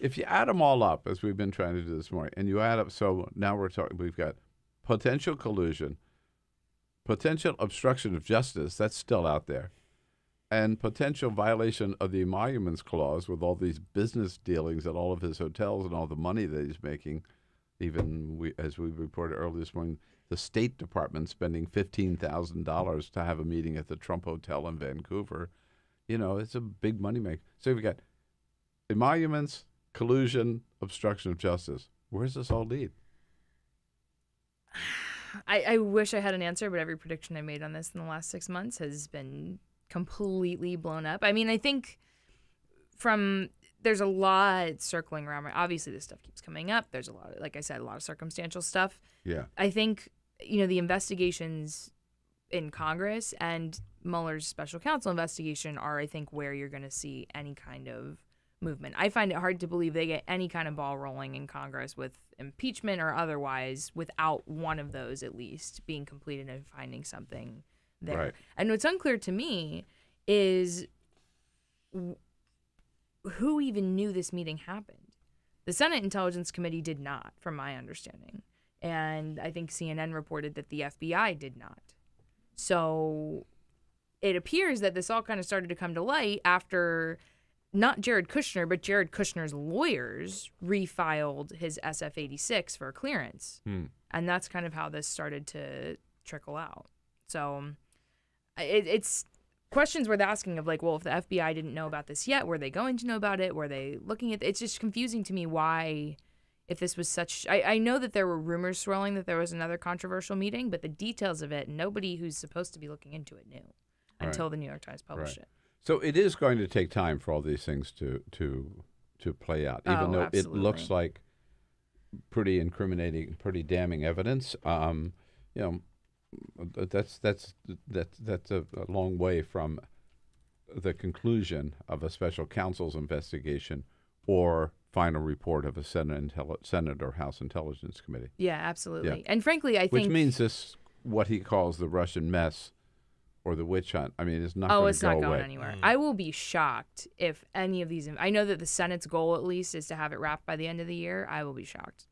if you add them all up, as we've been trying to do this morning, and you add up, so now we've got potential collusion, potential obstruction of justice, that's still out there, and potential violation of the Emoluments Clause with all these business dealings at all of his hotels and all the money that he's making. Even as we reported earlier this morning, the State Department spending $15,000 to have a meeting at the Trump Hotel in Vancouver. It's a big money maker. So we've got emoluments, collusion, obstruction of justice. Where's this all lead? I wish I had an answer, but every prediction I made on this in the last 6 months has been completely blown up. I mean, I think there's a lot circling around. Obviously, this stuff keeps coming up. There's a lot, like I said, a lot of circumstantial stuff. Yeah. I think, the investigations in Congress and Mueller's special counsel investigation are, I think, where you're going to see any kind of movement. I find it hard to believe they get any kind of ball rolling in Congress with impeachment or otherwise without one of those at least being completed and finding something there. Right. And what's unclear to me is who even knew this meeting happened. The Senate Intelligence Committee did not, from my understanding. And I think CNN reported that the FBI did not. So it appears that this all kind of started to come to light after not Jared Kushner, but Jared Kushner's lawyers refiled his SF-86 for clearance. And that's kind of how this started to trickle out. So it's questions worth asking of like, well, if the FBI didn't know about this yet, were they going to know about it? Were they looking at it? It's just confusing to me why, if this was such, I know that there were rumors swirling that there was another controversial meeting, but the details of it, nobody who's supposed to be looking into it knew until the New York Times published it. So it is going to take time for all these things to play out, even though absolutely. It looks like pretty incriminating, pretty damning evidence. That's a long way from the conclusion of a special counsel's investigation or final report of a Senate or House Intelligence Committee. Yeah, absolutely. Yeah. And frankly, I think... Which means this, what he calls the Russian mess or the witch hunt, I mean, it's not going to go away. Oh, it's not going anywhere. I will be shocked if any of these... I know that the Senate's goal, at least, is to have it wrapped by the end of the year. I will be shocked